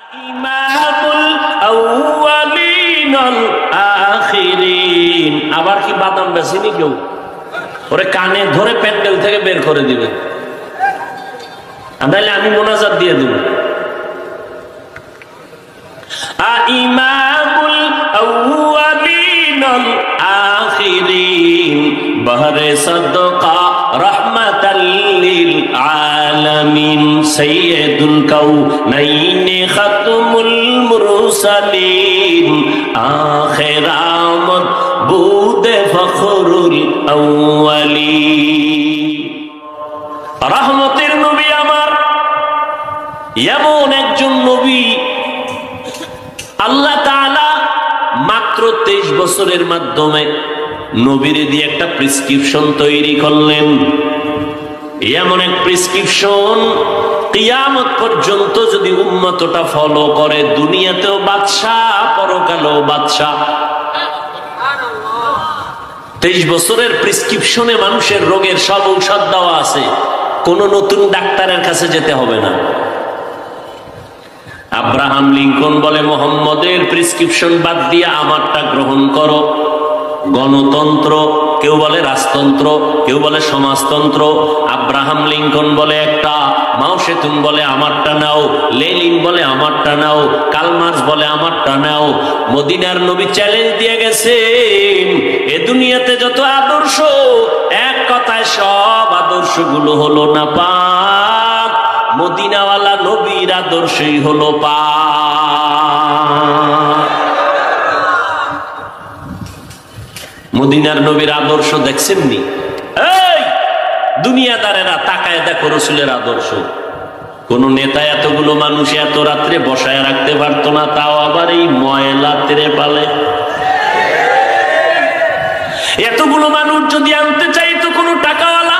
ইমামুল আউয়ালিন ওয়াল আখিরিন। আবার কি বাদাম বেশিনি কেউ? ওরে কানে ধরে প্যান্ডেল থেকে বের করে দিবে, তাহলে আমি মোনাজাত দিয়ে দেব। ইমামুল আউয়ালিন ওয়াল আখিরিন বহরে সাদকা রাহমাতাল লিল আলামিন সাইয়্যিদুল কাউনাইন খাতমুল মুরসালিন আখিরামত বুদে ফখরুল আউয়ালিন। রহমতের নবী আমার এমন একজন নবী, আল্লাহ তাআলা মাত্র 23 বছরের মাধ্যমে নবীরে দিয়ে একটা প্রেসক্রিপশন তৈরি করলেন। এমন এক প্রেসক্রিপশন কিয়ামত পর্যন্ত যদি উম্মতটা ফলো করে, দুনিয়াতেও বাদশাহ পরকালেও বাদশাহ। 23 বছরের প্রেসক্রিপশনে মানুষের রোগের সব ঔষধ দেওয়া আছে, কোন নতুন ডাক্তারের কাছে যেতে হবে না। আব্রাহাম লিঙ্কন বলে, মোহাম্মদের প্রেসক্রিপশন বাদ দিয়ে আমারটা গ্রহণ করো। গণতন্ত্র, কেউ বলে রাজতন্ত্র, কেউ বলে সমাজতন্ত্র। আব্রাহাম লিঙ্কন বলে একটা, মাও সেতুং বলে আমারটা নাও, লেনিন বলে আমারটা নাও, কার্ল মার্কস বলে আমারটা নাও। মদিনার নবী চ্যালেঞ্জ দিয়ে গেছেন, এ দুনিয়াতে যত আদর্শ, এক কথায় সব আদর্শগুলো হলো না পাক, মদিনাওয়ালা নবীর আদর্শই হলো পাক। মদিনার নবীর আদর্শ দেখছেন নি? এই দুনিয়াদারেরা তাকায় দেখো রসুলের আদর্শ। কোন নেতা এতগুলো মানুষ এত রাত্রে বসায় রাখতে পারতো না, তাও আবার এই ময়লা তেরে পালে। এতগুলো মানুষ যদি আনতে চাইতো কোনো টাকাওয়ালা,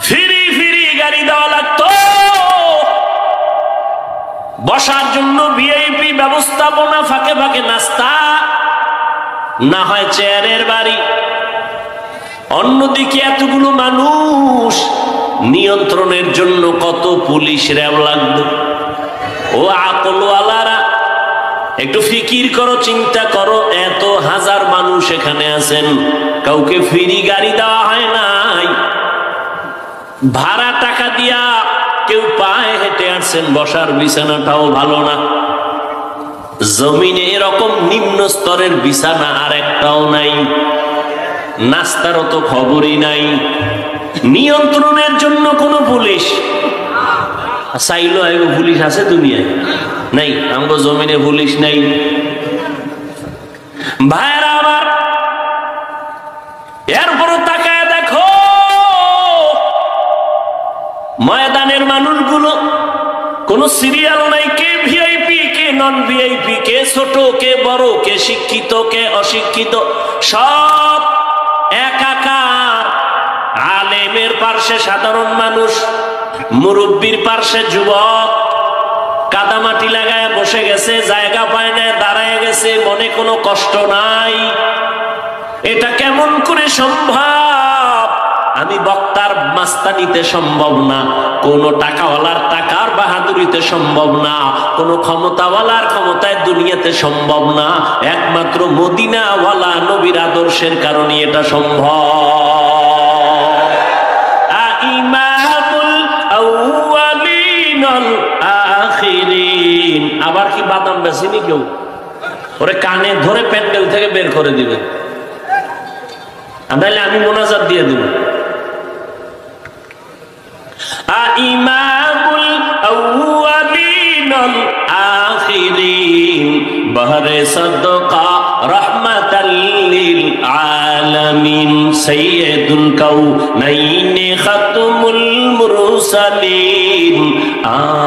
ফিরি ফিরি গাড়ি দেওয়া লাগতো। বসার জন্য ভিআইপি ব্যবস্থাপনা, ফাঁকে ফাঁকে নাস্তা, না হয় চেয়ারের বাড়ি। অন্যদিকে এতগুলো মানুষ নিয়ন্ত্রণের জন্য কত পুলিশ র্যাব লাগতো। ও আকলওয়ালারা একটু ফিকির করো, চিন্তা করো, এত হাজার মানুষ এখানে আছেন, কাউকে ফ্রি গাড়ি দেওয়া হয় নাই, ভাড়া টাকা দিয়া কেউ পায়ে হেঁটে আসছেন, বসার বিছানাটাও ভালো না। জমিনে এরকম নিম্ন স্তরের বিছানা আর একটাও নাই, নাস্তারও তো খবরই নাই। নিয়ন্ত্রণের জন্য কোন পুলিশ চাইলো, পুলিশ আছে দুনিয়ায়? নাই, আমরা জমিনে পুলিশ নাই। ভাইরা আমার, এরপরও তাকায় দেখো ময়দানের মানুষগুলো, কোন সিরিয়াল নাই, কে ভিআইপি কে নন ভিআইপি, কে ছোট কে বড়, কে শিক্ষিত কে অশিক্ষিত, সব একাকার। আলেমের পার্শ্বে সাধারণ মানুষ, মুরব্বীর পার্শ্বে যুবক, কাদামাটি লাগায় বসে গেছে, জায়গা পায় না, দাঁড়ায় গেছে, মনে কোনো কষ্ট নাই। এটা কেমন করে সম্ভব? আমি বক্তার মাস্তানিতে সম্ভব না, কোন টাকাওয়ালার টাকার বাহাদুরিতে সম্ভব না, কোন ক্ষমতাওয়ালার ক্ষমতায় দুনিয়াতে সম্ভব না, একমাত্র মদিনাওয়ালা নবীর আদর্শের কারণে এটা সম্ভব। ইমামুল আউয়ালিন ওয়াল আখিরিন। আবার কি বাদাম বেশিনি কেউ? ওরে কানে ধরে প্যান্ডেল থেকে বের করে দিবে, তাহলে আমি মোনাজাত দিয়ে দেব। ইমামুল আউয়ালিন ওয়াল আখিরিন বহরে সাদকা রাহমাতাল লিল আলামিন সাইয়্যিদুল কাউনাইন খাতমুল মুরসালিন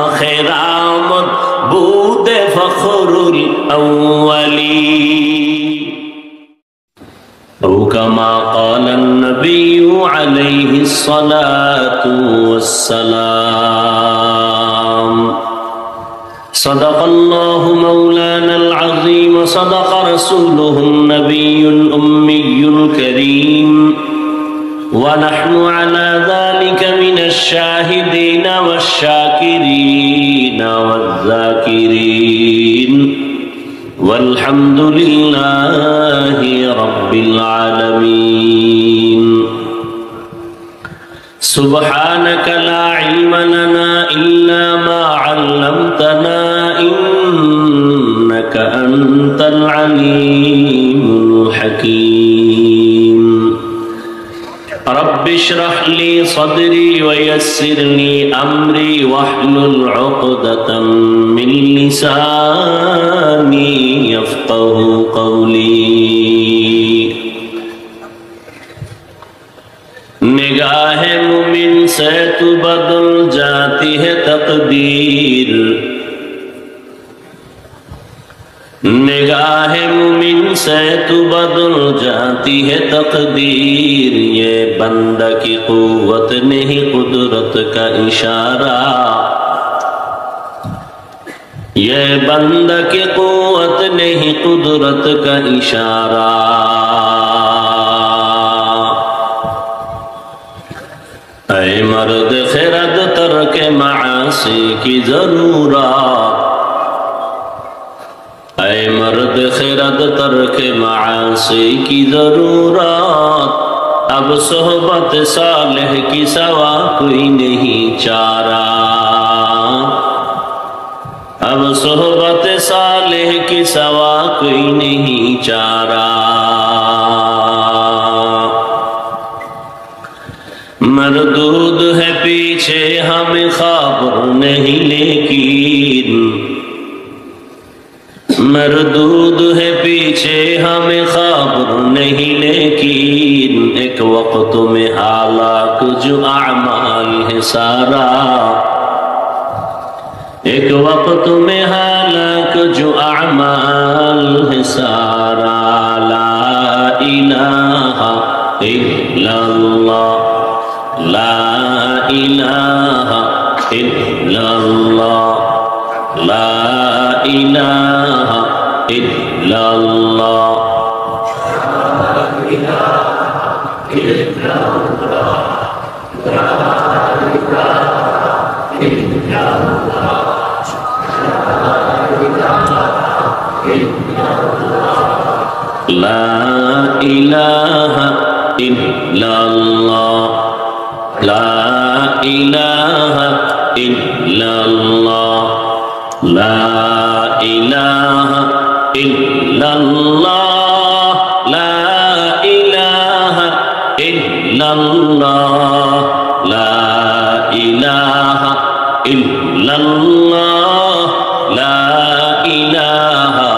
আখিরামত বুদে ফখরুল আউয়ালিন। أو كما قال النبي عليه الصلاة والسلام صدق الله مولانا العظيم وصدق رسوله النبي الأمي الكريم ونحن على ذلك من الشاهدين والشاكرين والذاكرين والحمد لله رب العالمين سبحانك لا علم لنا إلا ما علمتنا إنك أنت العليم الحكيم رب اشرح لي صدري ويسر لي أمري واحلل عقدة من لساني يفقهوا قولي نگاہ مومن سے تو بدل جاتی ہے تقدیر نگاہ مومن سے تو بدل جاتی ہے تقدیر یہ بندہ کی قوت نہیں قدرت کا اشارہ یہ بندہ کی قوت نہیں قدرت کا اشارہ اے مرد خرد ترک معاصی کی ضرورت اے مرد خرد ترک معاصی کی ضرورت اب صحبت صالح کی سوا کوئی نہیں چارہ اب صحبت صالح کی سوا کوئی نہیں چارہ مردود ہے پیچھے ہمیں خبر نہیں لیکن مردود ہے پیچھے ہمیں خبر نہیں لیکن ایک وقت میں ہلاک جو اعمال ہے سارا ایک وقت میں ہلاک جو اعمال ہے سارا لا الہ الا اللہ لا الہ الا اللہ لا الہ الا اللہ لا الہ الا اللہ لا الہ الا اللہ لا الہ الا اللہ لا الہ الا اللہ لا الہ الا اللہ لا الہ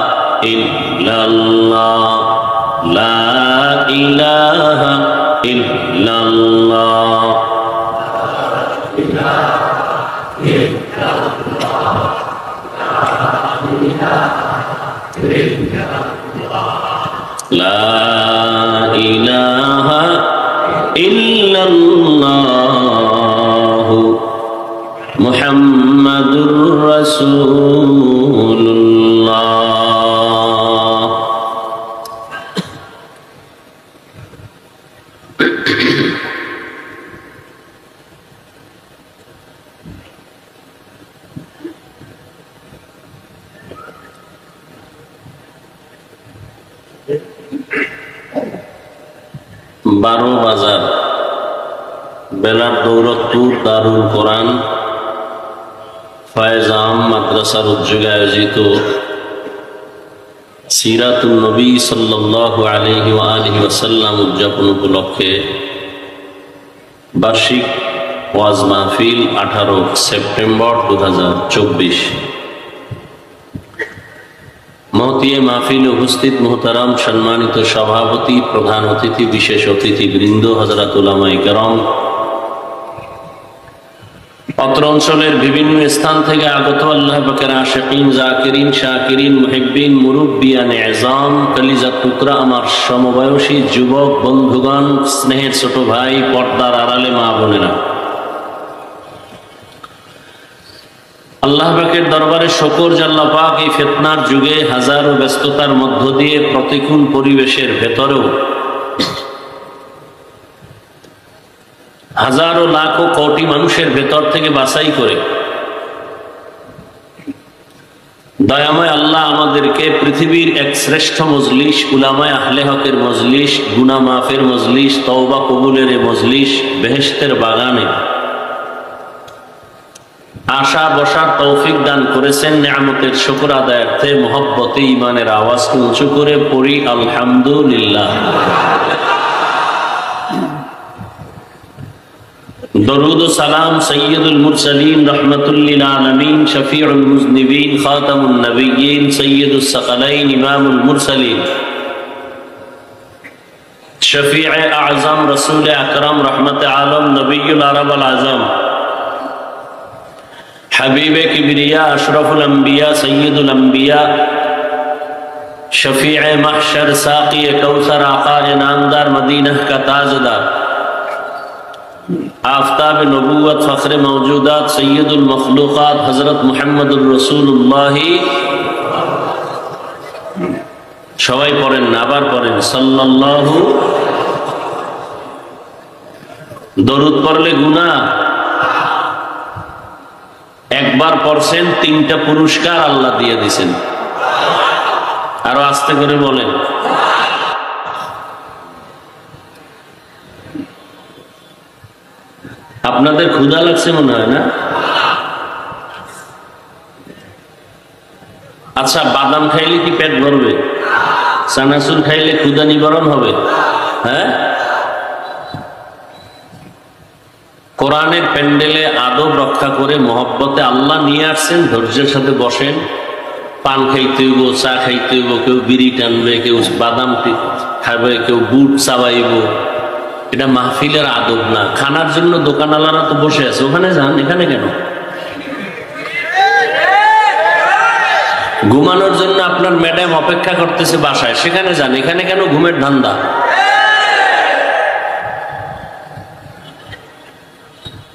الا اللہ لا الہ الا اللہ لا الہ الا اللہ محمد رسول اللہ বারো বাজার বেলার দৌলতপুর দারুল কোরআন ফায়েজ আম মাদ্রাসার উদ্যোগে আয়োজিত সিরাতুন নবী সাল্লাল্লাহু আলাইহি ওয়া আলিহি ওয়াসাল্লাম উদযাপন উপলক্ষে বার্ষিক ওয়াজ মাহফিল 18 সেপ্টেম্বর 2024 মহতিয়ে মাহফিলে উপস্থিত মোহতারাম সম্মানিত সভাপতি প্রধান অতিথি বিশেষ অতিথিবৃন্দ হযরত উলামায়ে কেরাম অত্র অঞ্চলের বিভিন্ন স্থান থেকে আগত আল্লাহ পাকের আশিকিন জাকিরিন শাকিরিন মুহিব্বিন মুরব্বিয়ান এজাম কলিজার টুকরা আমার সমবয়সী যুবক বন্ধুগণ স্নেহের ছোট ভাই পর্দার আড়ালে মা বোনেরা আল্লাহ পাকের দরবারে শুকর যে আল্লাহ পাক এই ফিতনার যুগে হাজারো ব্যস্ততার মধ্য দিয়ে প্রতিকূল পরিবেশের ভেতরেও হাজারো লাখো কোটি মানুষের ভেতর থেকে বাছাই করে দয়াময় আল্লাহ আমাদেরকে পৃথিবীর এক শ্রেষ্ঠ মজলিস, উলামায়ে আহলে হকের মজলিস, গুনাহ মাফের মজলিস, তওবা কবুলের মজলিস, বেহেশতের বাগানে আশা বসার তৌফিক দান করেছেন। নেয়ামতের শুকর আদায়ার্থে মোহব্বতে ইমানের আওয়াজকে উঁচু করে পড়ি আলহামদুলিল্লাহ। দরুদ ও সালাম সৈয়দুল মুরসালিন রহমাতুল লিল আলামিন শফিউল মুজনিবিন খাতামুন নবিয়্যিন সৈয়দুস সাকালাইন ইমামুল মুরসালিন শফিয়ে আযম রাসূল আকরাম রহমতে আলম নবিয়ুল আরব আল আযম হাবিবে কিবরিয়া আশরাফুল আম্বিয়া সৈয়দুল আম্বিয়া শফিয়ে মাহশর সাকি কৌসর আকা ইনামদার মদিনা का ताजदार आफताब नबूवत फख्र मौजूदात सैयदुल मखलूकात हजरत मुहम्मदुर रसूलुल्लाह সবাই পড়েন না, আবার পড়েন সাল্লাল্লাহু। দরুদ পড়লে গুনাহ, একবার পড়ছেন 3টা পুরস্কার আল্লাহ দিয়ে দিয়েছেন। আরো আস্তে করে বলেন। আপনাদের ক্ষুধা লাগছে মনে হয় না? আচ্ছা, বাদাম খাইলে কি পেট ভরবে? চানাচুর খাইলে ক্ষুধা নিবারণ হবে? হ্যাঁ, কোরআনের প্যান্ডেলে আদব রক্ষা করে মহব্বতে আল্লাহ নিয়ে আসছেন। ধৈর্যের সাথে বসেন, পান খাইতে হইব, চা খাইতে হইব, কেউ বিড়ি টানবে, কেউ বাদাম খাবে, কেউ বুট চাবাইব। এটা মাহফিলের আদব না। খানার জন্য দোকানওয়ালারা তো বসে আছে, ওখানে যান, এখানে কেন? ঘুমানোর জন্য আপনার ম্যাডাম অপেক্ষা করতেছে বাসায়, সেখানে যান, এখানে কেন ঘুমের ধান্দা?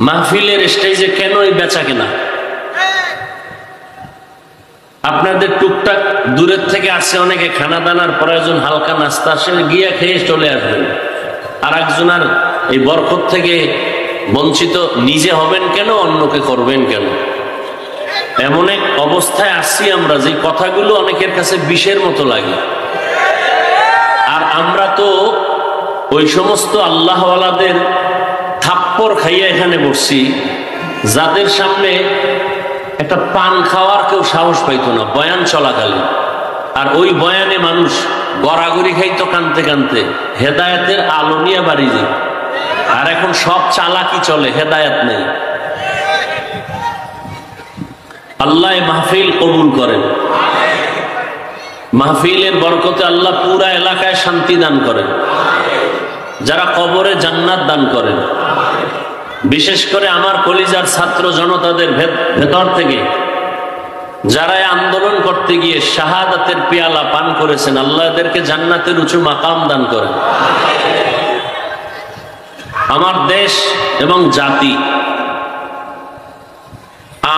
মাহফিলের স্টেজে কেন এই বেচা কেনা? আপনাদের টুকটাক দূরের থেকে আসছে অনেকে, খানা দানার প্রয়োজন, হালকা নাস্তা, সে গিয়ে খেয়ে চলে আসবেন। আর একজনের এই বরকত থেকে বঞ্চিত নিজে হবেন কেন, অন্যকে করবেন কেন? এমন এক অবস্থায় আসছি আমরা যে কথাগুলো অনেকের কাছে বিষের মতো লাগে। আর আমরা তো ওই সমস্ত আল্লাহওয়ালাদের থাপ্পড় খাইয়া এখানে বসছি, যাদের সামনে একটা পান খাওয়ার কেউ সাহস পাইতো না বয়ান চলাকালীন। আর ওই বয়ানে মানুষ গড়াগড়ি খাইতো কানতে কানতে, হেদায়েতের আলো নিয়ে বাড়ি যেত। আর এখন সব চালাকি চলে, হেদায়েত নেই। আল্লাহ মাহফিল কবুল করেন। মাহফিলের বরকতে আল্লাহ পুরা এলাকায় শান্তি দান করেন, যারা কবরে জান্নাত দান করেন। বিশেষ করে আমার কলিজার ছাত্র জনতাদের ভেতর থেকে যারা আন্দোলন করতে গিয়ে শাহাদাতের পেয়ালা পান করেছেন, আল্লাহ এদেরকে জান্নাতের উঁচু মাকাম দান করেন। আমার দেশ এবং জাতি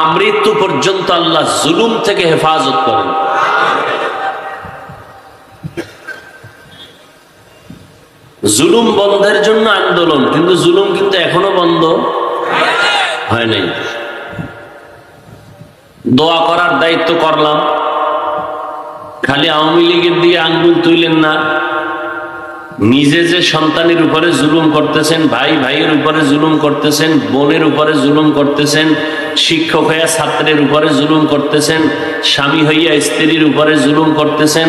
আমৃত্যু পর্যন্ত আল্লাহ জুলুম থেকে হেফাজত করেন। জুলুম বন্ধের জন্য আন্দোলন, কিন্তু জুলুম কিন্তু এখনো বন্ধ হয় নাই। দোয়া করার দায়িত্ব করলাম, খালি আওয়ামী লীগের দিয়ে আঙ্গুল তুইলেন না। নিজে যে সন্তানের উপরে জুলুম করতেছেন, ভাই ভাইয়ের উপরে জুলুম করতেছেন, বোনের উপরে জুলুম করতেছেন, শিক্ষক হইয়া ছাত্রের উপরে জুলুম করতেছেন, স্বামী হইয়া স্ত্রীর উপরে জুলুম করতেছেন,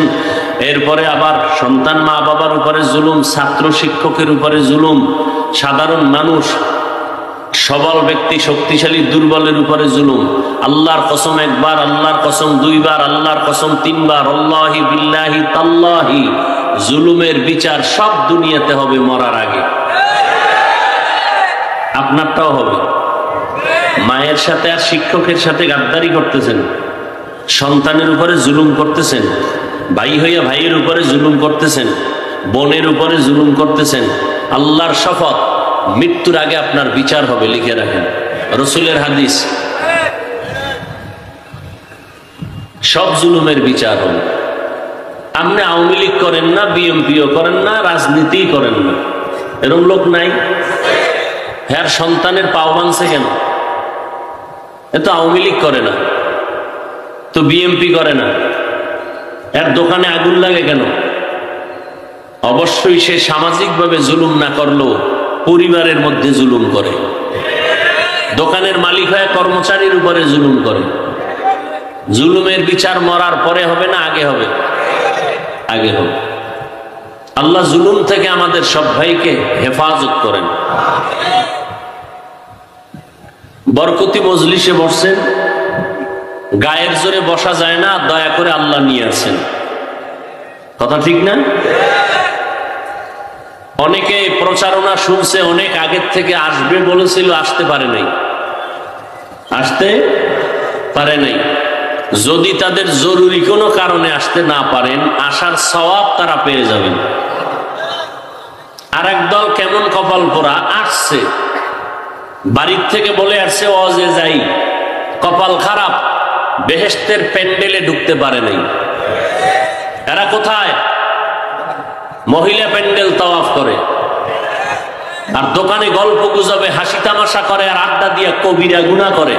এরপরে আবার সন্তান মা বাবার উপরে জুলুম, ছাত্র শিক্ষকের উপরে জুলুম, সাধারণ মানুষ, সবল ব্যক্তি শক্তিশালী দুর্বলের উপরে জুলুম। আল্লাহর কসম একবার, আল্লাহর কসম দুইবার, আল্লাহর কসম তিনবার, আল্লাহি বিল্লাহি তাল্লাহি, জুলুমের বিচার সব দুনিয়াতে হবে মরার আগে। আপনারটাও হবে। মায়ের সাথে আর শিক্ষকের সাথে গাদ্দারি করতেছেন, সন্তানের উপরে জুলুম করতেছেন, ভাই হইয়া ভাইয়ের উপরে জুলুম করতেছেন, বোনের উপরে জুলুম করতেছেন। আল্লাহর শপথ, মৃত্যুর আগে আপনার বিচার হবে, লিখে রাখেন, রসুলের হাদিস। সব জুলুমের বিচার হবে। আপনি আওয়ামী লীগ করেন না, বিএনপিও করেন না, রাজনীতি করেন না, এরকম লোক নাই? হ্যাঁ সন্তানের পাও ভাঙছে কেন? এ তো আওয়ামী লীগ করে না, তো বিএমপি করে না, এর দোকানে আগুন লাগে কেন? অবশ্যই সে সামাজিকভাবে জুলুম না করলেও পরিবারের মধ্যে জুলুম করে, দোকানের মালিক হয়ে কর্মচারীর উপরে জুলুম করে। জুলুমের বিচার মরার পরে হবে না আগে হবে? আগে হবে। আল্লাহ জুলুম থেকে আমাদের সব ভাইকে হেফাজত করেন। বরকতি মজলিসে বসছেন, গায়ের জোরে বসা যায় না, দয়া করে আল্লাহ নিয়ে আসেন। কথা ঠিক না? অনেকে প্রচারণা শুনছে, অনেক আগের থেকে আসবে বলেছিল, আসতে পারে নাই, আসতে পারে নাই। যদি তাদের জরুরি কোনো কারণে আসতে না পারেন, আসার সওয়াব তারা পেয়ে যাবেন। আর একদল কেমন কপাল পোড়া, আসছে বাড়ির থেকে বলে আসছে ওয়াজে যাই, কপাল খারাপ, বেহেশতের প্যান্ডেলে ঢুকতে পারে নাই। এরা কোথায়? মহিলা প্যান্ডেল তাওয়াফ করে, আর দোকানে গল্প গুজবে হাসি তামাশা করে, আর আড্ডা দিয়া কবিরা গুনাহ করে।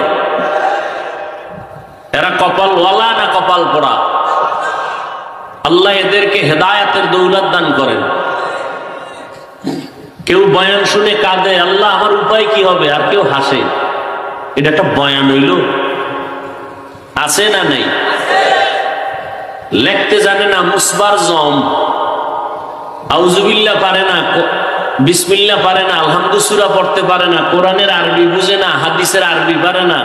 এরা কপাল ওয়ালা না কপাল পোড়া? আল্লাহ এদেরকে হেদায়েতের দৌলত দান করেন। কেউ বয়ান শুনে কাঁদে, আল্লাহ আমার উপায় কি হবে, আর কেউ হাসে। এটা একটা বয়ান হইল? আছে না নেই? লেখতে জানে না, মুসবার জম, আউজুবিল্লাহ পারে না, বিসমিল্লাহ পারে না, আলহামদুসুরা পড়তে পারে না, কোরআনের আরবি বুঝে না, হাদিসের আরবি পারে না।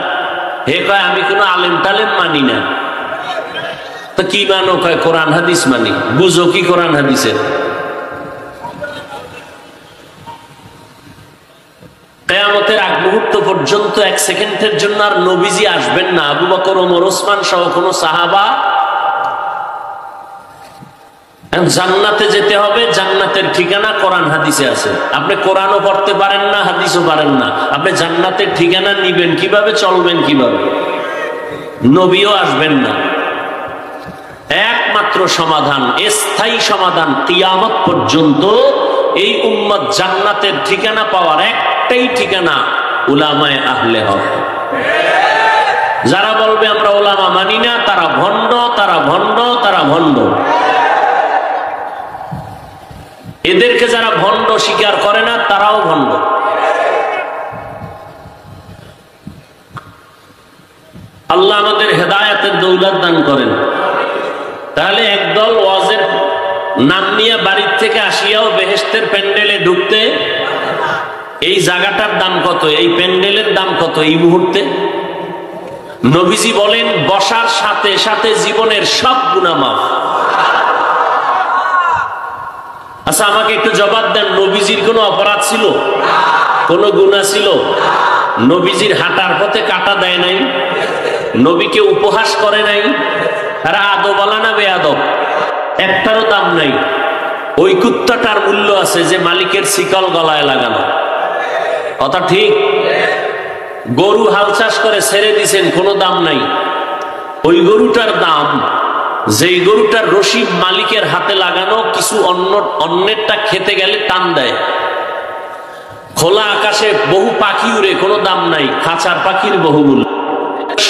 হে কয় আমি কোনো আলেম টালেম মানি না। তো কি মানো? কয় কোরআন হাদিস মানি। বুঝো কি কোরআন হাদিসের? কিয়ামতের আগ মুহূর্ত পর্যন্ত এক সেকেন্ডের জন্য আর নবীজি আসবেন না। আবু বকর, ওমর, ওসমান সহ কোন সাহাবা। জান্নাতে যেতে হবে, জান্নাতের ঠিকানা কোরআন হাদিসে আছে। আপনি কোরআনও পড়তে পারেন না, হাদিসও পারেন না, আপনি জান্নাতের ঠিকানা নিবেন কিভাবে, চলবেন কিভাবে? নবীও আসবেন না। একমাত্র সমাধান, স্থায়ী সমাধান, কিয়ামত পর্যন্ত এই উম্মত জান্নাতের ঠিকানা পাওয়ার একটাই ঠিকানা, উলামায়ে আহলে হক। যারা বলবে আমরা উলামা মানি না, তারা ভণ্ড, তারা ভণ্ড, তারা ভণ্ড। এদেরকে যারা ভণ্ড স্বীকার করে না, তারাও ভণ্ড। আল্লাহ আমাদের হেদায়েতের দৌলত দান করেন। তাহলে একদল ওয়াজের নাম নিয়ে বাড়ির থেকে আসিয়াও বেহেশতের প্যান্ডেলে ঢুকতে, এই জায়গাটার দাম কত, এই প্যান্ডেলের দাম কত এই মুহূর্তে? নবীজি বলেন বসার সাথে সাথে জীবনের সব গুনাহ মাফ। আচ্ছা আমাকে একটু জবাব দেন, নবীজির কোনো অপরাধ ছিল? কোনো গুনাহ ছিল? নবীজির হাঁটার পথে কাটা দেয় নাই? নবীকে উপহাস করে নাই? আর আদবালা না বেয়াদব? একটারও দাম নাই। ওই কুত্তাটার মূল্য আছে যে মালিকের শিকল গলায় লাগানো। কথা ঠিক? গরু হাল চাষ করে ছেড়ে দিছেন, কোনো দাম নাই। ওই গরুটার দাম, যেই গরুটার রশি মালিকের হাতে লাগানো, কিছু অন্যেরটা খেতে গেলে টান দেয়। খোলা আকাশে বহু পাখি উড়ে, কোনো দাম নাই। খাঁচার পাখির বহুমূল্য।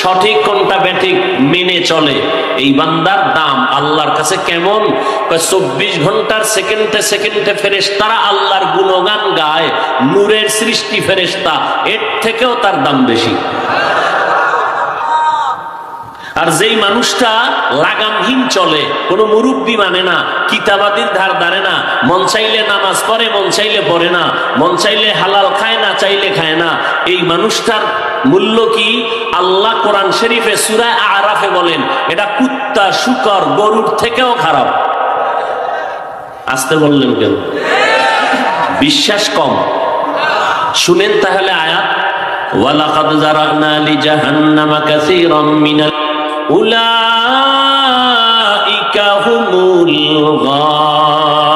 সঠিক কোনটা ব্যাঠিক মেনে চলে, এই বান্দার দাম আল্লাহর কাছে কেমন? 24 ঘন্টার সেকেন্ডে সেকেন্ডে ফেরেশতারা আল্লাহর গুণগান গায়। নূরের সৃষ্টি ফেরেশতা, এর থেকেও তার দাম বেশি। আর যেই মানুষটা লাগামহীন চলে, কোনো মুরব্বী মানে না, কিতাবাদির ধার ধারে না, মন চাইলে নামাজ পড়ে, মন চাইলে পড়ে না, মন চাইলে হালাল খায় না, চাইলে খায় না, এই মানুষটার মূল্য কি? আল্লাহ কোরআন শরীফে সূরা আরাফে বলেন এটা কুত্তা, শুকর, গরুর থেকেও খারাপ। আসতে বললেন কেন? বিশ্বাস কম। শুনেন তাহলে আয়াত, ওয়ালাকাদ যারানা লিজাহান্নামা কাসীরাম মিনাল উলাইকা হুমুল গাফিলুন।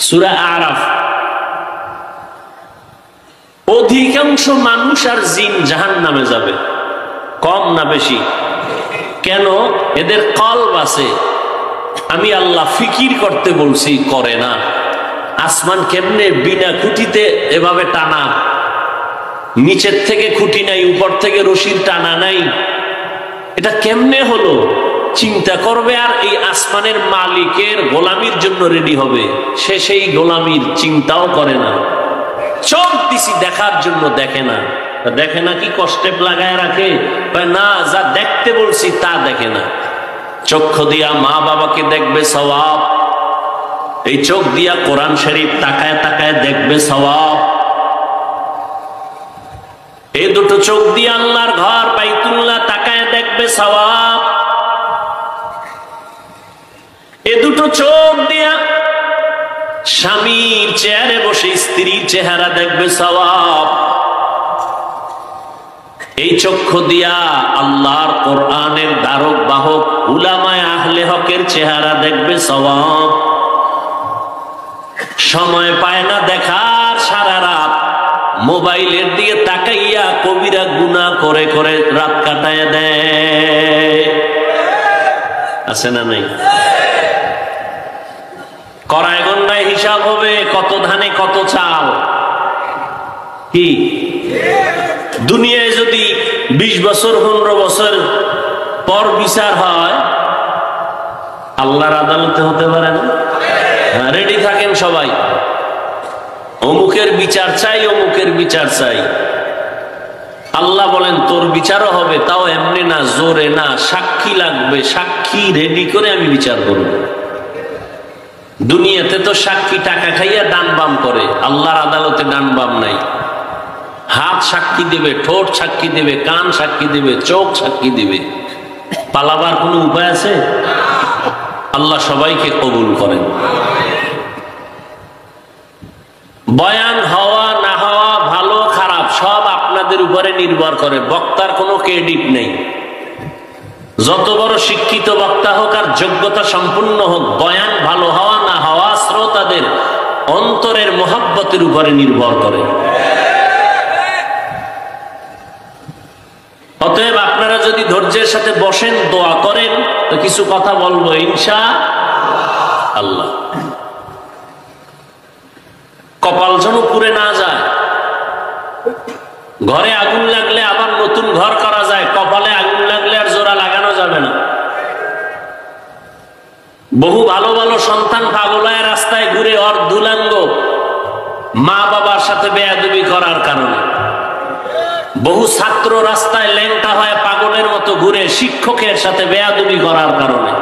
সূরা আরাফ। অধিকাংশ মানুষ আর জিন জাহান্নামে যাবে, কম না বেশি? কেন? এদের কলব আছে। আমি আল্লাহ ফিকির করতে বলছি, করে না। আসমান কেমনে বিনা খুঁটিতে এভাবে টানা, নিচের থেকে খুঁটি নাই, উপর থেকে রশির টানা নাই, এটা কেমনে হলো? চিন্তা করবে আর এই আসমানের মালিকের গোলামির জন্য রেডি হবে। সে সেই গোলামির চিন্তাও করে না। চোখ দিছি দেখার জন্য, দেখে না। দেখে না কি কষ্টে লাগায় রাখে? না, যা দেখতে বলছি তা দেখে না। চক্ষু দিয়া মা বাবাকে দেখবে সওয়াব, এই চোখ দিয়া কোরআন শরীফ তাকায় তাকায় দেখবে সওয়াব, এই দুটো চোখ দিয়ে আল্লাহর ঘর বাইতুল্লাহ তাকায় দেখবে সওয়াব, এই দুটো চোখ দিয়া স্বামীর চেয়ারে বসে স্ত্রীর চেহারা দেখবে সওয়াব, এই চক্ষু দিয়া আল্লাহর কোরআনের ধারক বাহক উলামায়ে আহলে হকের চেহারা দেখবে সওয়াব। সময় পায় না দেখার, সারা রাত মোবাইলের দিকে তাকাইয়া কবিরা গুনাহ করে করে রাত কাটায় দেয়। আছে না নাই? করায় গন্ডায় হিসাব হবে, কত ধানে কত চাল। কি দুনিয়ায় যদি 20 বছর 15 বছর পর বিচার হয়, আল্লাহর আদালতে হতে পারে না? রেডি থাকেন সবাই, অমুকের বিচার চাই, অমুকের বিচার চাই। আল্লাহ বলেন তোর বিচারও হবে, তাও এমনি না, জোরে না, সাক্ষী লাগবে, সাক্ষী রেডি করে আমি বিচার করব। দুনিয়াতে তো সাক্ষী টাকা খাইয়া ডান বাম করে, আল্লাহর আদালতে ডান বাম নাই। হাত সাক্ষী দেবে, ঠোঁট সাক্ষী দেবে, কান সাক্ষী দেবে, চোখ সাক্ষী দেবে। পালাবার কোনো উপায় আছে? আল্লাহ সবাইকে কবুল করেন। বয়ান হওয়া না হওয়া, ভালো খারাপ সব আপনাদের উপরে নির্ভর করে, বক্তার কোনো ক্রেডিট নেই। যত বড় শিক্ষিত বক্তা হোক আর যোগ্যতা সম্পূর্ণ হোক, বয়ান ভালো হওয়া না হওয়া শ্রোতাদের অন্তরের মহব্বতের উপরে নির্ভর করে। অতএব আপনারা যদি ধৈর্যের সাথে বসেন, দোয়া করেন, তো কিছু কথা বলবো ইনশাআল্লাহ। কপাল যেন পুড়ে না যায়। ঘরে আগুন লাগলে আবার নতুন ঘর করা যায়, কপালে আগুন লাগলে আর জোড়া লাগানো যাবে না। বহু ভালো ভালো সন্তান পাগলায় রাস্তায় ঘুরে অর্ধুলাঙ্গ, মা বাবার সাথে বেয়াদবি করার কারণে। বহু ছাত্র রাস্তায় ল্যাংটা হয়ে পাগলের মতো ঘুরে শিক্ষকের সাথে বেয়াদবি করার কারণে।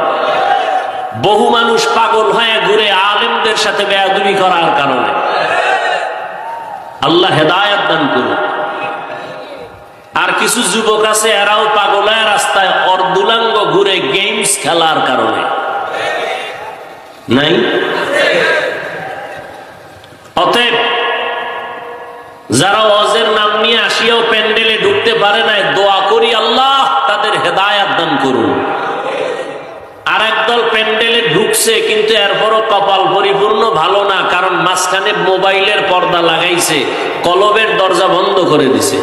বহু মানুষ পাগল হয়ে ঘুরে আলেমদের সাথে বেয়াদবি করার কারণে। আল্লাহ হেদায়েত দান করুন। আর কিছু যুবক আছে, এরাও পাগলায় রাস্তায় অর্ধুলাঙ্গ ঘুরে গেমস খেলার কারণে। নাই? অতএব যারা ওয়াজের নাম নিয়ে আসিয়াও প্যান্ডেলে ঢুকতে পারে না, দোয়া করি আল্লাহ তাদের হেদায়েত দান করুন। আর একদল প্যান্ডেলে ঢুকছে, কিন্তু এরপরও কপাল পরিপূর্ণ ভালো না, কারণ মাঝখানে মোবাইলের পর্দা লাগাইছে, কলবের দরজা বন্ধ করে দিছে।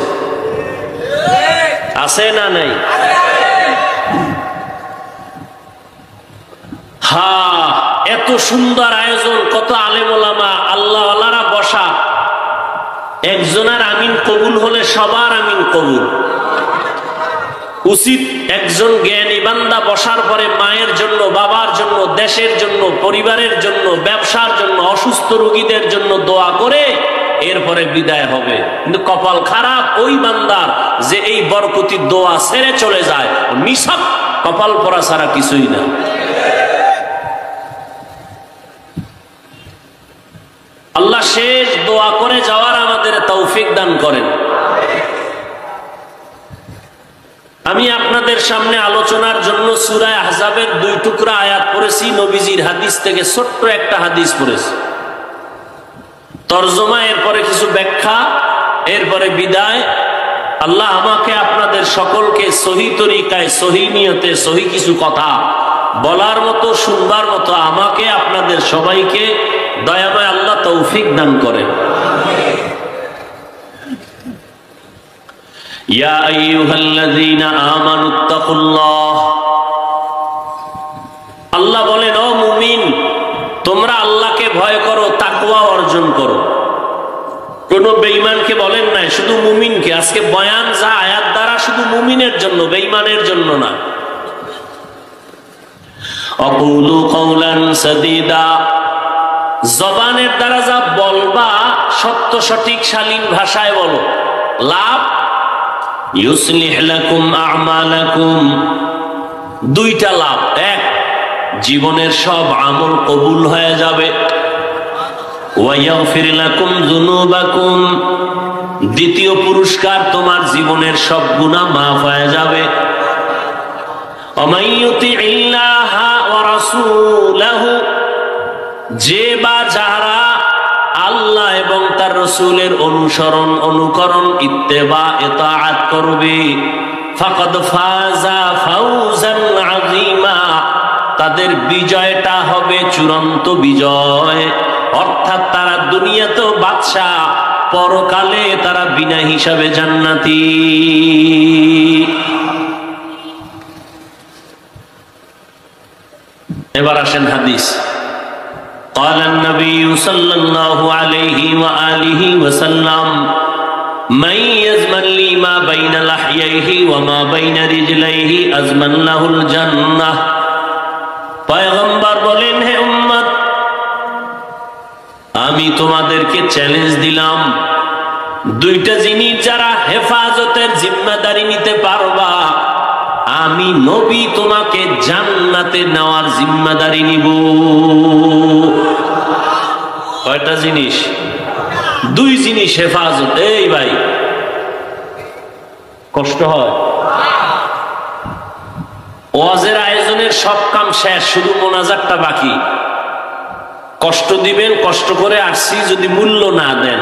আছে না নাই? হ্যাঁ, এত সুন্দর আয়োজন, কত আলেম ওলামা আল্লাহওয়ালারা বসা, একজনের আমিন কবুল হলে সবার আমিন কবুল। উচিত একজন জ্ঞানী বান্দা বসার পরে মায়ের জন্য, বাবার জন্য, দেশের জন্য, পরিবারের জন্য, ব্যবসার জন্য, অসুস্থ রোগীদের জন্য দোয়া করে এরপরে বিদায় হবে। কিন্তু কপাল খারাপ ওই বান্দার যে এই বরকতির দোয়া ছেড়ে চলে যায়, নিছক কপাল পরা ছাড়া কিছুই না। আল্লাহ শেষ দোয়া করে যাওয়ার আমাদের তৌফিক দান করেন। আমি আপনাদের সামনে আলোচনার জন্য সূরা আহজাবের 2 টুকরা আয়াত পড়েছি, নবীজির হাদিস থেকে ছোট্ট একটা হাদিস পড়েছি। তরজমা, এরপরে কিছু ব্যাখ্যা, এরপরে বিদায়। আল্লাহ আমাকে আপনাদের সকলকে সহি তরিকায়, সহি নিয়তে, সহি কিছু কথা বলার মতো, শুনবার মতো আমাকে আপনাদের সবাইকে দয়াময় আল্লাহ তৌফিক দান করেন। ইয়া আইয়ুহাল্লাযীনা আমানুত্তাকুল্লাহ কোন বেঈমানকে বলেন নাই, শুধু মুমিনকে। আজকে বয়ান যা আয়াত দ্বারা শুধু মুমিনের জন্য, বেঈমানের জন্য না। আকুলু কওলান সাদীদা, জবানের দ্বারা যা বলবা সত্য সঠিক শালীন ভাষায় বলো। লাভ, ইউসলিহ লাকুম আ'মালাকুম, দুইটা লাভ। এক, জীবনের সব আমল কবুল হয়ে যাবে। ওয়া ইয়াগফির লাকুম যুনুবাকুম, দ্বিতীয় পুরস্কার, তোমার জীবনের সব গুনাহ মাফ হয়ে যাবে। ওয়া ইউতিইল্লাহা ওয়া রাসূলাহু, যে বা যারা আল্লাহ এবং তার রাসূলের অনুসরণ অনুকরণ ইত্তেবা ইতাআত করবে, ফাকাদ ফাযা ফাওজান আযীমা, তাদের বিজয়টা হবে চূড়ান্ত বিজয়। অর্থাৎ তারা দুনিয়াতেও বাদশা, পরকালে তারা বিনা হিসাবে জান্নাতি। এবার আসেন হাদিস। قال النبي صلى الله عليه وآله وسلم من يزمن لي ما بين لحييه وما بين رجليه أزمن له الجنة। পয়গম্বর বলেন, হে উম্মত, আমি তোমাদেরকে চ্যালেঞ্জ দিলাম, দুইটা জিনিস যারা হেফাজতের জিম্মাদারি নিতে পারবা, আমি নবী তোমাকে জান্নাতে নেওয়ার জিম্মাদারি নিব। কয়টা জিনিস? দুই জিনিস হেফাজত। এই ভাই, কষ্ট হয়? ওয়াজের আয়োজনের সব কাম শেষ, শুধু মোনাজাতটা বাকি। কষ্ট দিবেন, কষ্ট করে আসছি, যদি মূল্য না দেন,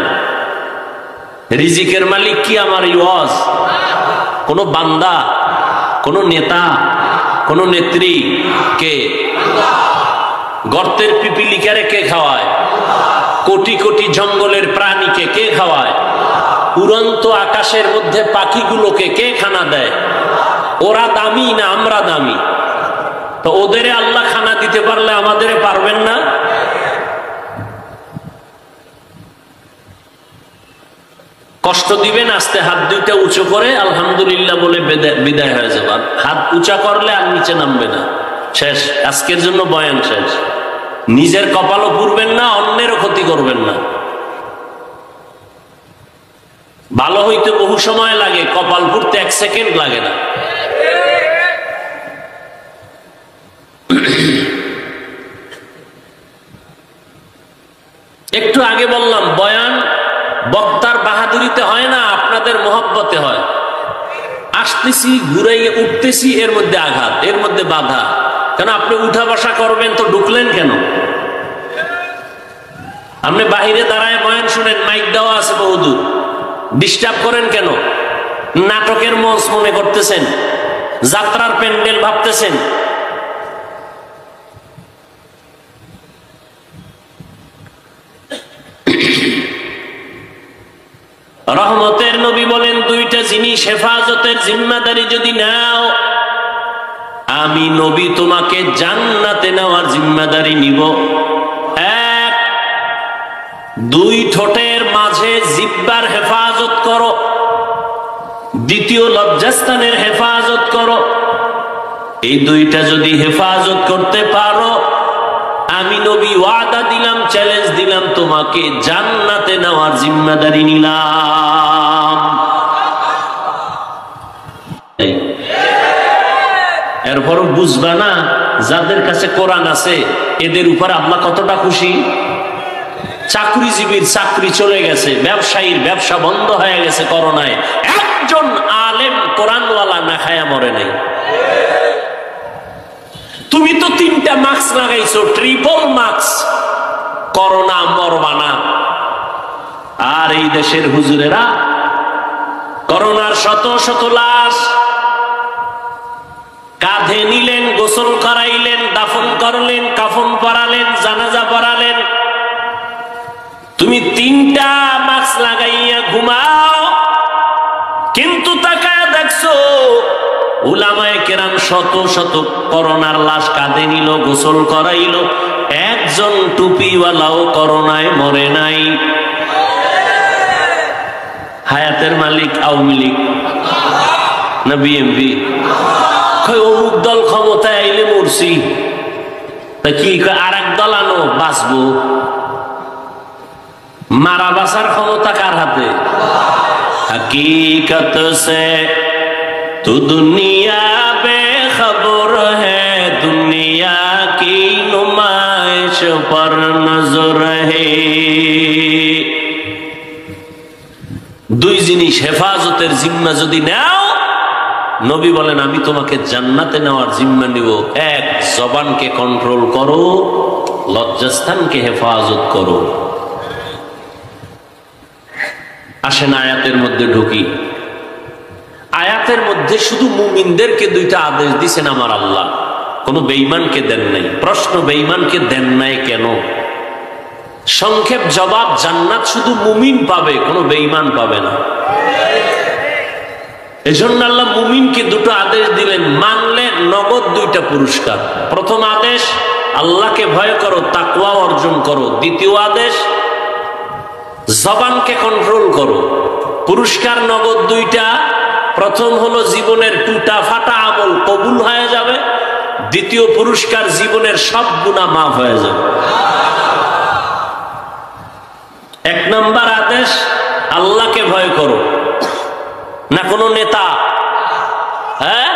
রিজিকের মালিক কি আমার এই ওয়াজ? কোন বান্দা, কোন নেতা, কোন নেত্রী? কে? গর্তের পিপিলিকারে কে খাওয়ায়? কোটি কোটি জঙ্গলের প্রাণীকে কে খাওয়ায়? উড়ন্ত আকাশের মধ্যে পাখিগুলোকে কে খানা দেয়? ওরা দামি না আমরা দামি? তো ওদের আল্লাহ খানা দিতে পারলে আমাদের পারবেন না? কষ্ট দিবেন, আস্তে হাত দুইটা উঁচু করে আলহামদুলিল্লাহ বলে বিদায় হয়ে যাবে। হাত উঁচা করলে আর নিচে নামবে না, শেষ। আজকের জন্য বয়ান শেষ। নিজের কপালও পুরবেন না, অন্যেরও ক্ষতি করবেন না। ভালো হইতে বহু সময় লাগে, কপাল পুরতে 1 সেকেন্ড লাগে না। একটু আগে বললাম, বয়ান বক্তার বাহাদুরিতে হয় না, আপনাদের মহব্বতে হয়। আসতেছি, ঘুরাইয়ে উঠতেছি, এর মধ্যে আঘাত, এর মধ্যে বাধা। কেন? আপনি উঠা বসা করবেন তো ঢুকলেন কেন? আপনি বাহিরে দাঁড়ায় বয়ান শুনেন, মাইক দেওয়া আছে বহুদূর, ডিস্টার্ব করেন কেন? নাটকের মঞ্চ মনে করতেছেন, যাত্রার প্যান্ডেল ভাবতেছেন। রহমতের নবী বলেন, দুইটা জিনিস হেফাজতের জিম্মাদারি যদি নাও, আমি নবী তোমাকে জান্নাতে নেওয়ার জিম্মাদারি নিব। এক, দুই ঠোঁটের মাঝে জিহ্বার হেফাজত করো। দ্বিতীয়, লজ্জাস্থানের হেফাজত করো। এই দুইটা যদি হেফাজত করতে পারো, আমি নবী ওয়াদা দিলাম, চ্যালেঞ্জ দিলাম, তোমাকে জান্নাতে নেওয়ার জিম্মাদারি নিলাম। এরপরও বুঝবা না, যাদের কাছে কোরআন আছে এদের উপর আল্লাহ কতটা খুশি। চাকরিজীবীর চাকরি চলে গেছে, ব্যবসায়ীর ব্যবসা বন্ধ হয়ে গেছে করোনায়, একজন আলেম কোরআনওয়ালা না খায়া মরে নাই। তুমি তো 3টা মাস্ক লাগাইছো, ট্রিপল মাস্ক, করোনা মরবা না। আর এই দেশের হুজুরেরা করোনার শত শত লাশ কাঁধে নিলেন, গোসল করাইলেন, দাফন করলেন, কাফন পরালেন, জানাজা পরালেন। তুমি 3টা মাস্ক লাগাইয়া ঘুমাও, কিন্তু তাকায় দেখছো উলামায়ে কেরাম শত শত করোনার লাশ কাঁধে নিল, গোসল করাইল, একজন টুপিওয়ালাও করোনায় মরে নাই। হায়াতের মালিক আওয়ামী লীগ না বিএনপি? অমুক দল ক্ষমতায় আইলে মরছি, তা কি আর এক দল আনো বাঁচবো? মারা বাঁচার ক্ষমতা কার হাতে? হकीकत से तू दुनिया बेखबर है, दुनिया की नुमाइश पर नजर है। দুই জিনিস হেফাজতের জিম্মা যদি নাও, নবী বলেন আমি তোমাকে জান্নাতে নেওয়ার জিম্মা নিব। এক, জবানকে কন্ট্রোল করো, লজ্জাস্থানকে হেফাজত করো। আসেন আয়াতের মধ্যে ঢুকি। আয়াতের মধ্যে শুধু মুমিনদেরকে দুইটা আদেশ দিছেন আমার আল্লাহ, কোন বেঈমানকে দেন নাই। প্রশ্ন, বেঈমানকে দেন নাই কেন? সংক্ষেপ জবাব, জান্নাত শুধু মুমিন পাবে, কোন বেঈমান পাবে না। এজন্য আল্লাহ মুমিনকে দুটো আদেশ দিলেন, মানলে নগদ দুইটা পুরস্কার। প্রথম আদেশ আল্লাহকে ভয় করো, তাকওয়া অর্জন করো। দ্বিতীয় আদেশ জবানকে কন্ট্রোল করো। পুরস্কার নগদ দুইটা। প্রথম হলো জীবনের টুটা ফাটা আমল কবুল হয়ে যাবে। দ্বিতীয় পুরস্কার জীবনের সব গুনাহ মাফ হয়ে যাবে। এক নাম্বার আদেশ আল্লাহকে ভয় করো, না কোনো নেতা, হ্যাঁ,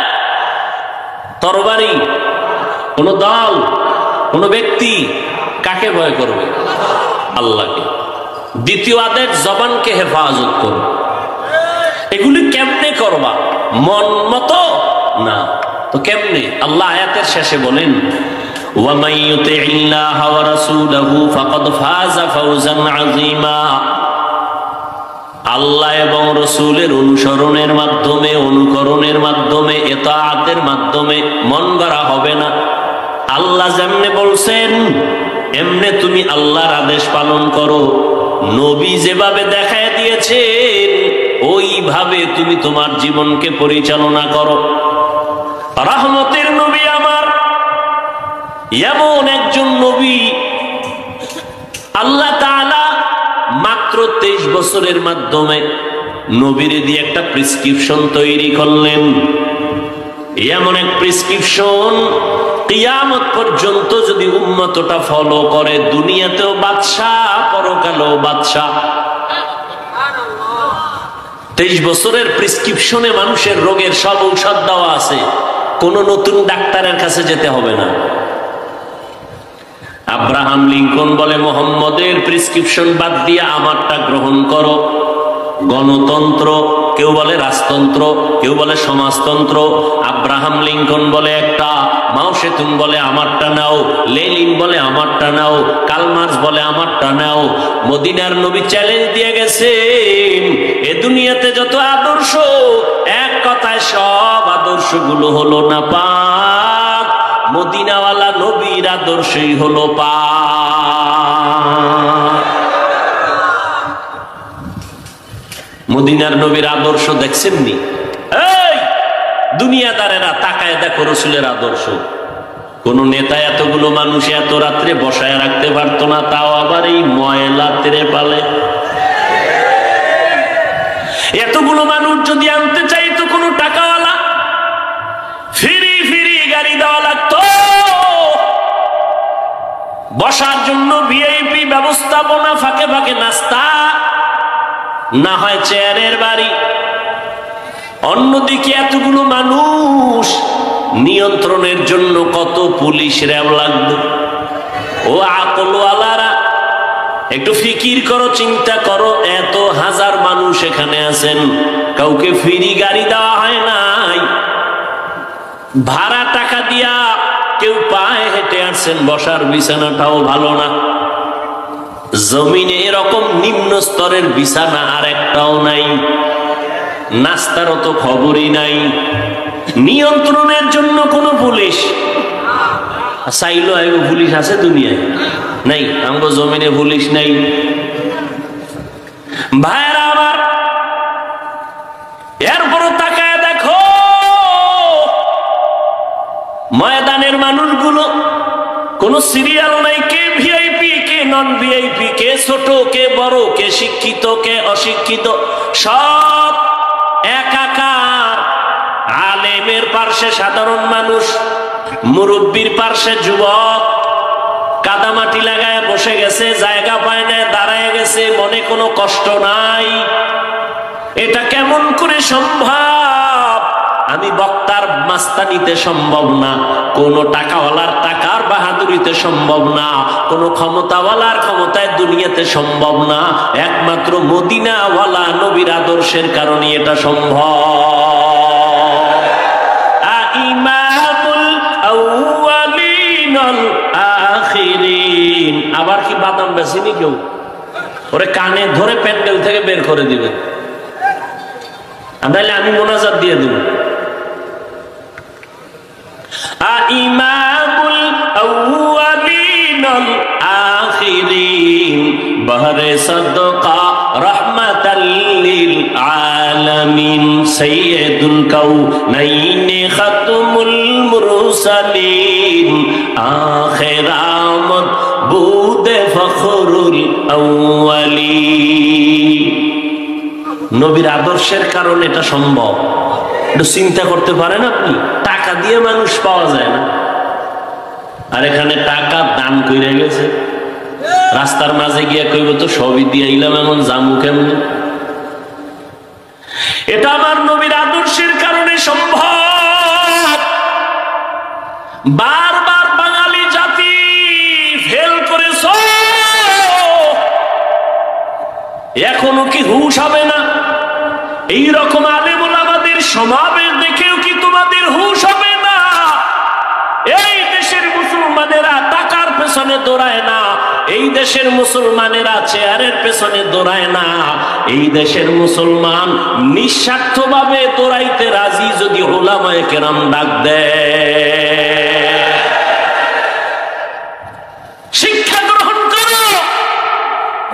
তরবারি, কোন দল, কোন ব্যক্তি। কাকে ভয় করবে? আল্লাহকে। দ্বিতীয় আদেশ জবানকে হেফাজত করো। এগুলি কেমনে করবা? মন মতো না তো কেমনে? আল্লাহ আয়াতের শেষে বলেন, وَمَن يُطِعِ اللَّهَ وَرَسُولَهُ فَقَدْ فَازَ فَوْزًا عَظِيمًا। আল্লাহ এবং রসুলের অনুসরণের মাধ্যমে, অনুকরণের মাধ্যমে, ইতাআতের মাধ্যমে মন গড়া হবে না। আল্লাহ যেমনে বলছেন এমনে তুমি আল্লাহর আদেশ পালন করো। নবী যেভাবে দেখায় দিয়েছেন ওইভাবে তুমি তোমার জীবনকে পরিচালনা করো। রহমতের নবী আমার এমন একজন নবী, আল্লাহ তাআলা মাত্র 23 বছরের মাধ্যমে নবীরে দিয়ে একটা প্রেসক্রিপশন তৈরি করলেন। এমন এক প্রেসক্রিপশন কিয়ামত পর্যন্ত যদি উম্মতটা ফলো করে, দুনিয়াতেও বাদশাহ, পরকালেও বাদশাহ। 23 বছরের প্রেসক্রিপশনে মানুষের রোগের সব ঔষধ দেওয়া আছে, কোন নতুন ডাক্তারের কাছে যেতে হবে না। আব্রাহাম লিঙ্কন বলে মোহাম্মদের প্রেসক্রিপশন বাদ দিয়ে আমারটা গ্রহণ করো। গণতন্ত্র, কেউ বলে রাজতন্ত্র, কেউ বলে সমাজতন্ত্র। আব্রাহাম লিঙ্কন বলে একটা, মাও সেতুং বলে আমারটা নাও, লেনিন বলে আমারটা নাও, কালমার্স বলে আমারটা নাও। মদিনার নবী চ্যালেঞ্জ দিয়ে গেছেন, এ দুনিয়াতে যত আদর্শ, এক কথায় সব আদর্শগুলো হলো না পাক, মদিনাওয়ালা নবীর আদর্শই হলো পাক। মদিনার নবীর আদর্শ দেখছেননি? এই দুনিয়াদারেরা তাকায় দেখো রসুলের আদর্শ। কোন নেতা এতগুলো মানুষ এত রাত্রে বসায় রাখতে পারতো না, তাও আবার এই ময়লা তেরে পালে। এতগুলো মানুষ যদি আনতে চাইতো কোনো টাকাওয়ালা, ফিরি ফিরি গাড়ি দেওয়া লাগতো। বসার জন্য ভিআইপি ব্যবস্থাপনা, ফাঁকে ফাঁকে নাস্তা, না হয় চেয়ারের বাড়ি। অন্যদিকে এতগুলো মানুষ নিয়ন্ত্রণের জন্য কত পুলিশ র্যাব লাগতো। ও আকলওয়ালারা একটু ফিকির করো, চিন্তা করো, এত হাজার মানুষ এখানে আছেন, কাউকে ফ্রি গাড়ি দেওয়া হয় নাই, ভাড়া টাকা দিয়া কেউ পায়ে হেঁটে আসছেন, বসার বিছানাটাও ভালো না। জমিনে এরকম নিম্ন স্তরের বিছানা আর একটাও নাই, নাস্তারও তো খবরই নাই। নিয়ন্ত্রণের জন্য কোনো পুলিশ চাইলো, পুলিশ আছে দুনিয়ায়? নাই, আমরা জমিনে পুলিশ নাই। ভাইরা আমার, এরপরও তাকায় দেখো ময়দানের মানুষগুলো, কোন সিরিয়াল নাই, কে ভিআইপি কে নন ভিআইপি, কে ছোট কে বড়, কে শিক্ষিত কে অশিক্ষিত, সব একাকার। আলেমের পার্শ্বে সাধারণ মানুষ, মুরব্বীর পার্শ্বে যুবক, কাদামাটি লাগায় বসে গেছে, জায়গা পায় না, দাঁড়ায় গেছে, মনে কোনো কষ্ট নাই। এটা কেমন করে সম্ভব? আমি বক্তার মাস্তানিতে সম্ভব না, কোন টাকাওয়ালার টাকার বাহাদুরিতে সম্ভব না, কোন ক্ষমতাওয়ালার ক্ষমতায় দুনিয়াতে সম্ভব না, একমাত্র মদিনাওয়ালা নবীর আদর্শের কারণে এটা সম্ভব। ইমামুল আউয়ালিন ওয়াল আখিরিন। আবার কি বাদাম বেশিনি কেউ? ওরে কানে ধরে প্যান্ডেল থেকে বের করে দিবেন, তাহলে আমি মোনাজাত দিয়ে দেব। ইমামুল আউয়ালিন ওয়াল আখিরিন বহরে সাদকা রাহমাতাল লিল আলামিন সাইয়্যিদুল কাউনাইন খাতমুল মুরসালিন আখিরামত বুদে ফখরুল আউয়ালিন। নবীর আদর্শের কারণে এটা সম্ভব। একটু চিন্তা করতে পারেন আপনি, টাকা দিয়ে মানুষ পাওয়া যায় না, আর এখানে টাকা দান কইরা গেছে। রাস্তার মাঝে গিয়ে কইব তো সবই দিয়ে ইলাম, এমন জামু কেমনে? এটা আমার নবীর আদর্শের কারণে সম্ভব। বারবার বাঙালি জাতি ফেল করেছ, এখনো কি হুঁশ হবে না? এইরকম আলেম ওলামাদের সমাবেশ দেখেও কি তোমাদের হুঁশ হবে না? এই দেশের মুসলমানেরা টাকার পেছনে দৌড়ায় না, এই দেশের মুসলমানেরা চেয়ারের পেছনে দৌড়ায় না, এই দেশের মুসলমান নিঃস্বার্থভাবে দৌড়াইতে রাজি যদি উলামায়ে কেরাম ডাক দেয়। শিক্ষা গ্রহণ করো।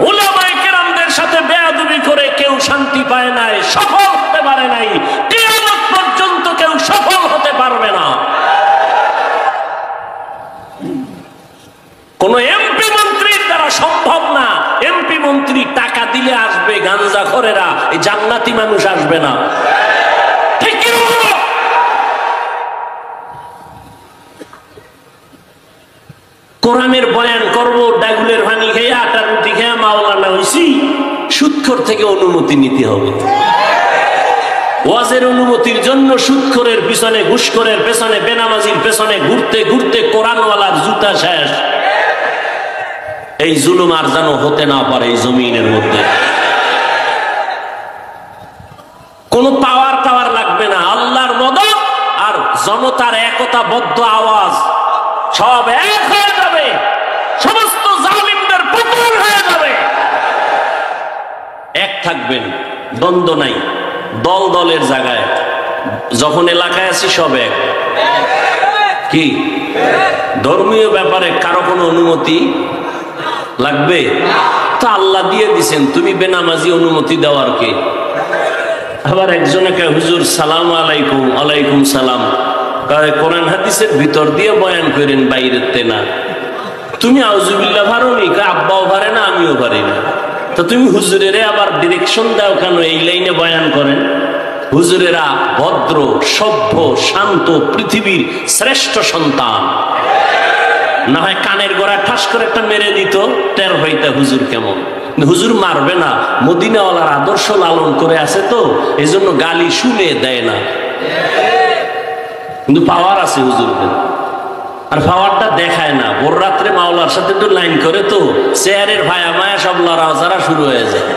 উলামায়ে কেরামদের সাথে বেয়াদবি করে কেউ শান্তি পায় নাই, সফল হতে পারে নাই, কিয়ামত পর্যন্ত কেউ সফল হতে পারবে না। কোন এমপি মন্ত্রীর দ্বারা সম্ভব না। এমপি মন্ত্রী টাকা দিলে আসবে, গাঞ্জাখোরেরা, এই জান্নাতি মানুষ আসবে না। ঠিক কি? কোরআনের বয়ান করব, ডাগুলের পানি খেয়ে আটা রুটি খেয়ে মাওলানা হইছি, সুদখোর থেকে অনুমতি নিতে হবে। ওয়াজের অনুমতির জন্য সুদখোরের পিছনে, ঘুষখোরের পেছনে, বেনামাজির পেছনে ঘুরতে ঘুরতে কোরআনওয়ালার জুতা শেষ। এই জুলুম আর যেন হতে না পারে এই জমিনের মধ্যে। কোন পাওয়ার টাওয়ার লাগবে না, আল্লাহর মদদ আর জনতার একতাবদ্ধ আওয়াজ, সব এক হয়ে যাবে, সমস্ত জালিমদের পতন হয়ে যাবে। এক থাকবেন, দ্বন্দ্ব নাই, দল দলের জায়গায়। যখন এলাকায় আছি সব এক। কি ধর্মীয় ব্যাপারে কারো কোনো অনুমতি লাগবে? তা আল্লাহ দিয়ে দিছেন, তুমি বেনামাজি অনুমতি দেওয়ার কে? আবার একজনে কে হুজুর সালাম আলাইকুম। আলাইকুম সালাম। কোরআন হাদিসের ভিতর দিয়ে বয়ান করেন, বাইরের না। তুমি আউযুবিল্লাহ পারো নি? আব্বাও পারে না, আমিও পারি না। তো তুমি হুজুরের আবার ডিরেকশন দাও কেন? এই লাইনে বয়ান করেন। হুজুরেরা ভদ্র, সভ্য, শান্ত, পৃথিবীর শ্রেষ্ঠ সন্তান। না হয় কানের গোড়া ঠাস করে একটা মেরে দিত, টের হইতে হুজুর কেমন। হুজুর মারবে না, মদিনাওয়ালার আদর্শ লালন করে আছে তো, এই জন্য গালি শুনে দেয় না। কিন্তু পাওয়ার আছে হুজুরদের, আর পাওয়ারটা দেখায় না। ভোর রাত্রে মাওলার সাথে একটু লাইন করে তো চেয়ারের ভায়া মায়া সব লড়াচড়া শুরু হয়ে যায়।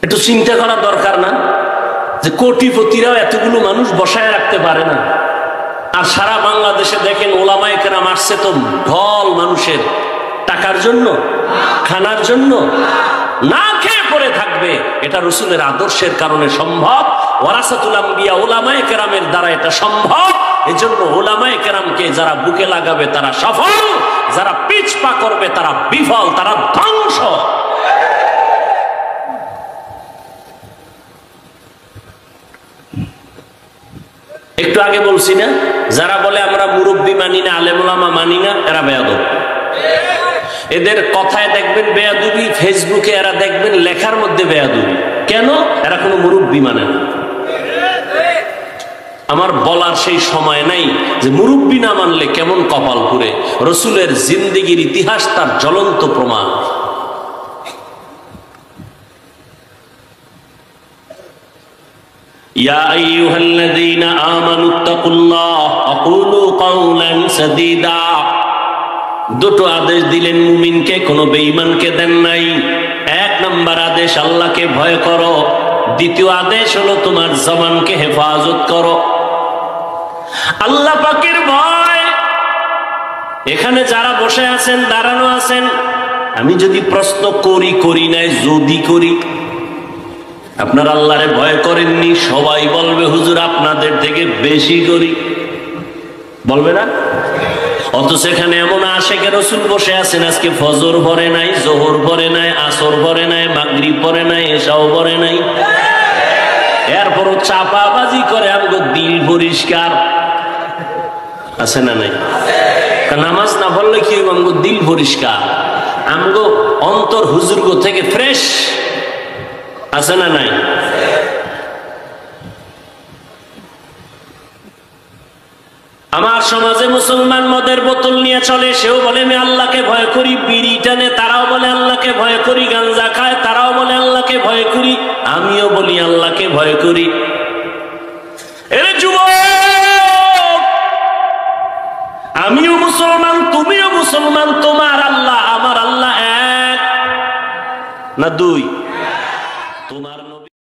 একটু চিন্তা করা দরকার না যে কোটিপতিরাও এতগুলো মানুষ বসায় রাখতে পারে না। আর সারা বাংলাদেশে দেখেন ওলামায়ে কেরাম আসছে তো ঢল মানুষের, টাকার জন্য, খানার জন্য, না খেয়ে পড়ে থাকবে। এটা রাসূলের আদর্শের কারণে সম্ভব। ওয়ারাসাতুল আম্বিয়া ওলামায়ে কেরামের দ্বারা এটা সম্ভব। এজন্য ওলামায়ে কেরামকে যারা বুকে লাগাবে তারা সফল, যারা পিছপা করবে তারা বিফল, তারা ধ্বংস। একটু একটু আগে বলছি না, যারা বলে আমরা মুরব্বী মানি না, আলেম ওলামা মানি না, এরা বেয়াদব। এদের কথায় দেখবেন বেয়াদবি, ফেসবুকে এরা দেখবেন লেখার মধ্যে বেয়াদবি। কেন? এরা কোনো মুরব্বী মানে না। আমার বলার সেই সময় নাই যে মুরব্বী না মানলে কেমন কপাল পুরে। রসুলের জিন্দেগির ইতিহাস তার জ্বলন্ত প্রমাণ। ইয়া আইয়ুহাল্লাযীনা আমানুত্তাকুল্লাহ আকুলু কাওলান সাদীদা। দুটো আদেশ দিলেন মুমিনকে, কোনো বেঈমানকে দেন নাই। এক নাম্বার আদেশ আল্লাহকে ভয় করো, দ্বিতীয় আদেশ হলো তোমার জবানকে হেফাজত করো। আল্লাহ পাকের ভয়। এখানে যারা বসে আছেন, দাঁড়ানো আছেন, আমি যদি প্রশ্ন করি নাই, যদি করি আপনার আল্লাহরে ভয় করেননি, সবাই বলবে হুজুর আপনাদের থেকে বেশি করি, বলবে না? অথচ এখানে এমন আশেকে রাসূল বসে আছেন, আজকে ফজর পড়ে নাই, জোহর পড়ে নাই, আসর পড়ে নাই, মাগরিব পড়ে নাই, এশাও পড়ে নাই, এরপরও চাপাবাজি করে। আমগো দিল পরিষ্কার আছে না নাই? নামাজ না পড়লে কি আমগো দিল পরিষ্কার, আমগো অন্তর হুজুরগো থেকে ফ্রেশ আছে না নাই? আমার সমাজে মুসলমান মদের বোতল নিয়ে চলে, সেও বলে আমি আল্লাহকে ভয় করি। বিড়ি টানে, তারাও বলে আল্লাহকে ভয় করি। গাঞ্জা খায়, তারাও বলে আল্লাহকে ভয় করি। আমিও বলি আল্লাহকে ভয় করি। এরে যুবক, আমিও মুসলমান, তুমিও মুসলমান। তোমার আল্লাহ আমার আল্লাহ এক না দুই?